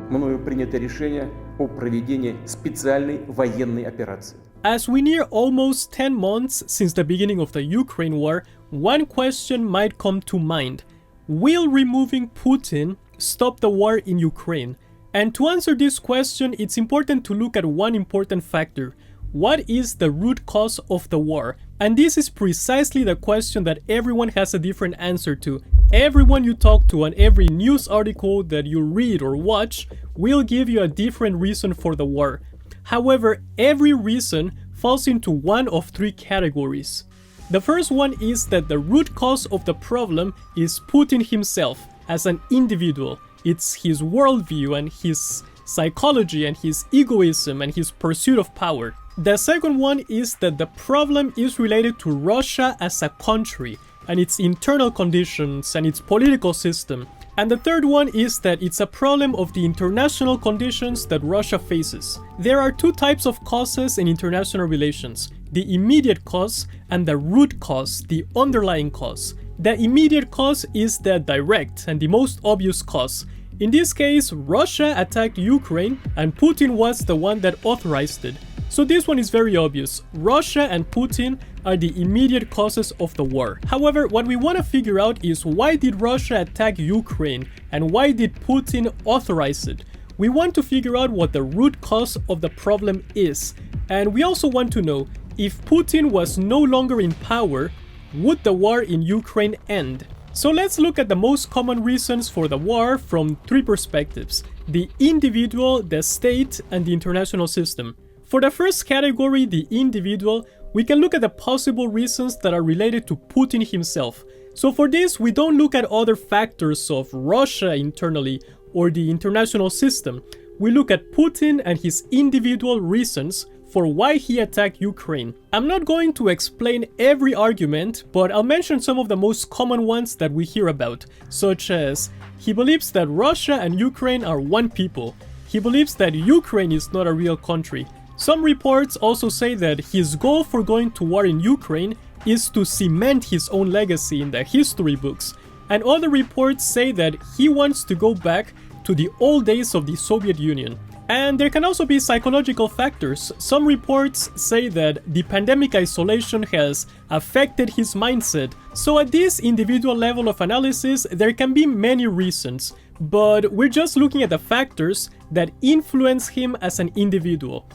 мною принято решение о проведении специальной военной операции. As we near almost 10 months since the beginning of the Ukraine war, one question might come to mind. Will removing Putin stop the war in Ukraine? And to answer this question, it's important to look at one important factor. What is the root cause of the war? And this is precisely the question that everyone has a different answer to. Everyone you talk to and every news article that you read or watch will give you a different reason for the war. However, every reason falls into one of three categories. The first one is that the root cause of the problem is Putin himself as an individual. It's his worldview and his psychology and his egoism and his pursuit of power. The second one is that the problem is related to Russia as a country and its internal conditions and its political system. And the third one is that it's a problem of the international conditions that Russia faces. There are two types of causes in international relations: the immediate cause and the root cause, the underlying cause. The immediate cause is the direct and the most obvious cause. In this case, Russia attacked Ukraine and Putin was the one that authorized it. So this one is very obvious. Russia and Putin are the immediate causes of the war. However, what we want to figure out is why did Russia attack Ukraine and why did Putin authorize it? We want to figure out what the root cause of the problem is. And we also want to know if Putin was no longer in power, would the war in Ukraine end? So let's look at the most common reasons for the war from three perspectives: the individual, the state, and the international system. For the first category, the individual, we can look at the possible reasons that are related to Putin himself. So for this, we don't look at other factors of Russia internally or the international system. We look at Putin and his individual reasons for why he attacked Ukraine. I'm not going to explain every argument, but I'll mention some of the most common ones that we hear about, such as he believes that Russia and Ukraine are one people. He believes that Ukraine is not a real country. Some reports also say that his goal for going to war in Ukraine is to cement his own legacy in the history books. And other reports say that he wants to go back to the old days of the Soviet Union. And there can also be psychological factors. Some reports say that the pandemic isolation has affected his mindset. So at this individual level of analysis, there can be many reasons, but we're just looking at the factors that influence him as an individual.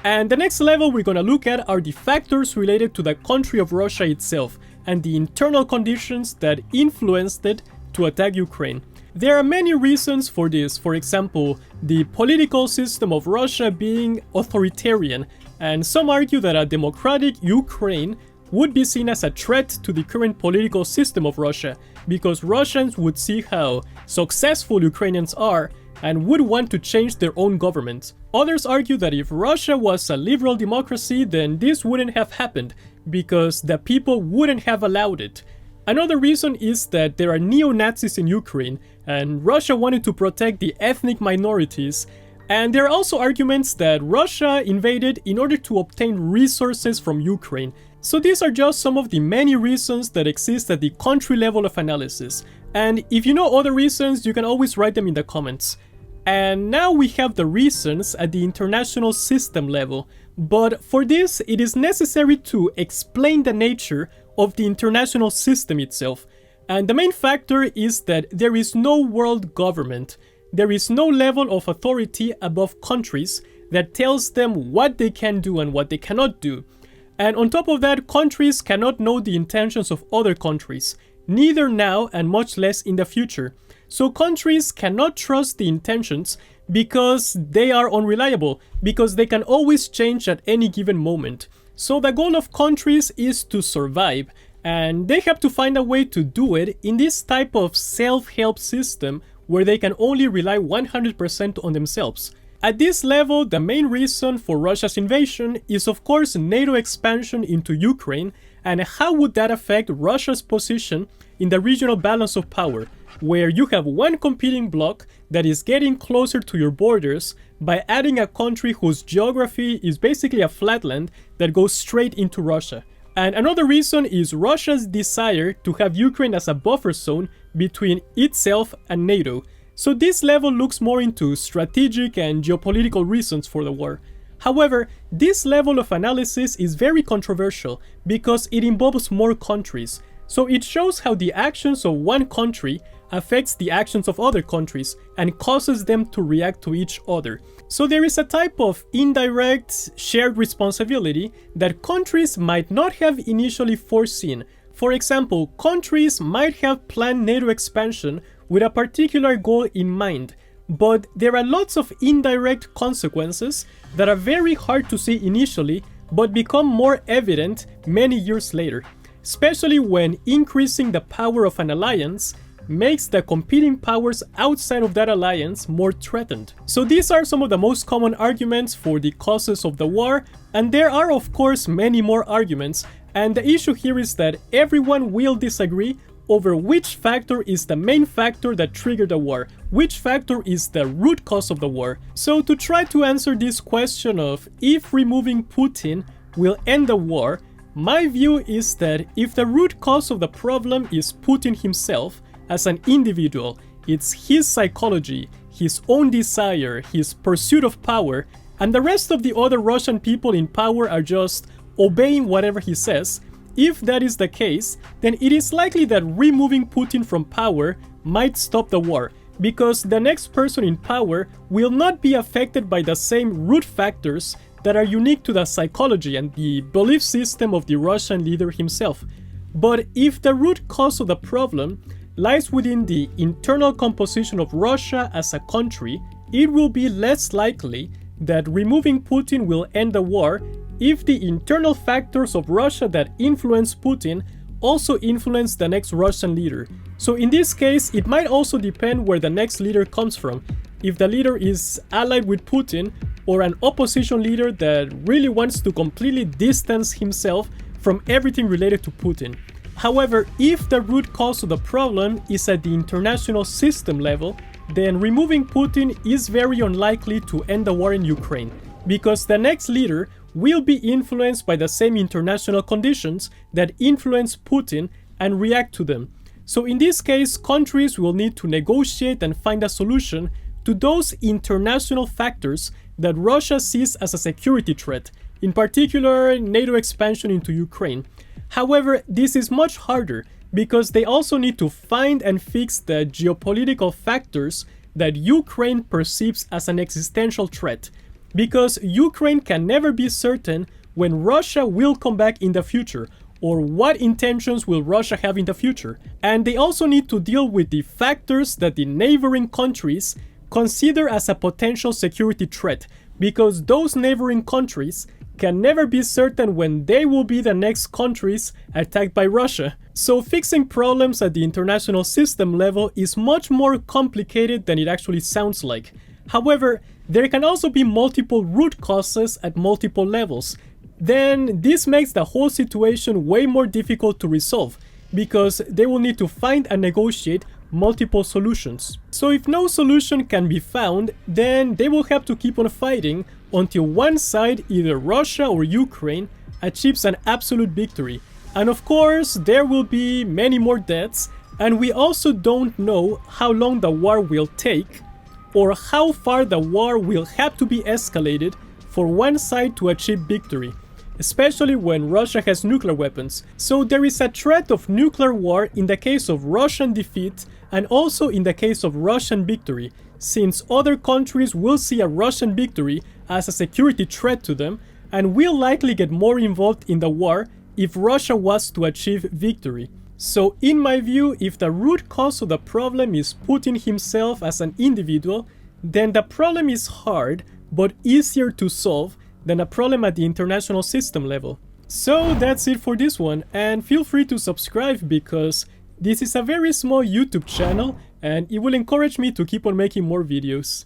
And the next level we're gonna look at are the factors related to the country of Russia itself and the internal conditions that influenced it to attack Ukraine. There are many reasons for this. For example, the political system of Russia being authoritarian, and some argue that a democratic Ukraine would be seen as a threat to the current political system of Russia, because Russians would see how successful Ukrainians are and would want to change their own government. Others argue that if Russia was a liberal democracy, then this wouldn't have happened, because the people wouldn't have allowed it. Another reason is that there are neo-Nazis in Ukraine, and Russia wanted to protect the ethnic minorities. And there are also arguments that Russia invaded in order to obtain resources from Ukraine. So these are just some of the many reasons that exist at the country level of analysis. And if you know other reasons, you can always write them in the comments. And now we have the reasons at the international system level. But for this, it is necessary to explain the nature of the international system itself. And the main factor is that there is no world government. There is no level of authority above countries that tells them what they can do and what they cannot do. And on top of that, countries cannot know the intentions of other countries, neither now and much less in the future. So countries cannot trust the intentions because they are unreliable, because they can always change at any given moment. So the goal of countries is to survive, and they have to find a way to do it in this type of self-help system where they can only rely 100% on themselves. At this level, the main reason for Russia's invasion is of course NATO expansion into Ukraine, and how would that affect Russia's position in the regional balance of power, where you have one competing bloc that is getting closer to your borders by adding a country whose geography is basically a flatland that goes straight into Russia. And another reason is Russia's desire to have Ukraine as a buffer zone between itself and NATO. So this level looks more into strategic and geopolitical reasons for the war. However, this level of analysis is very controversial because it involves more countries. So it shows how the actions of one country affects the actions of other countries and causes them to react to each other. So there is a type of indirect shared responsibility that countries might not have initially foreseen. For example, countries might have planned NATO expansion with a particular goal in mind, but there are lots of indirect consequences that are very hard to see initially but become more evident many years later, especially when increasing the power of an alliance makes the competing powers outside of that alliance more threatened. So these are some of the most common arguments for the causes of the war, and there are of course many more arguments, and the issue here is that everyone will disagree over which factor is the main factor that triggered the war, which factor is the root cause of the war. So to try to answer this question of if removing Putin will end the war, my view is that if the root cause of the problem is Putin himself as an individual, it's his psychology, his own desire, his pursuit of power, and the rest of the other Russian people in power are just obeying whatever he says, if that is the case, then it is likely that removing Putin from power might stop the war, because the next person in power will not be affected by the same root factors that are unique to the psychology and the belief system of the Russian leader himself. But if the root cause of the problem lies within the internal composition of Russia as a country, it will be less likely that removing Putin will end the war if the internal factors of Russia that influence Putin also influence the next Russian leader. So in this case, it might also depend where the next leader comes from. If the leader is allied with Putin or an opposition leader that really wants to completely distance himself from everything related to Putin. However, if the root cause of the problem is at the international system level, then removing Putin is very unlikely to end the war in Ukraine, because the next leader will be influenced by the same international conditions that influence Putin and react to them. So in this case, countries will need to negotiate and find a solution to those international factors that Russia sees as a security threat, in particular NATO expansion into Ukraine. However, this is much harder because they also need to find and fix the geopolitical factors that Ukraine perceives as an existential threat, because Ukraine can never be certain when Russia will come back in the future, or what intentions will Russia have in the future. And they also need to deal with the factors that the neighboring countries consider as a potential security threat, because those neighboring countries can never be certain when they will be the next countries attacked by Russia. So fixing problems at the international system level is much more complicated than it actually sounds like. However, there can also be multiple root causes at multiple levels. Then this makes the whole situation way more difficult to resolve, because they will need to find and negotiate multiple solutions. So if no solution can be found, then they will have to keep on fighting until one side, either Russia or Ukraine, achieves an absolute victory. And of course, there will be many more deaths, and we also don't know how long the war will take, or how far the war will have to be escalated for one side to achieve victory, especially when Russia has nuclear weapons. So there is a threat of nuclear war in the case of Russian defeat and also in the case of Russian victory, since other countries will see a Russian victory as a security threat to them and will likely get more involved in the war if Russia was to achieve victory. So in my view, if the root cause of the problem is Putin himself as an individual, then the problem is hard but easier to solve than a problem at the international system level. So that's it for this one, and feel free to subscribe because this is a very small YouTube channel and it will encourage me to keep on making more videos.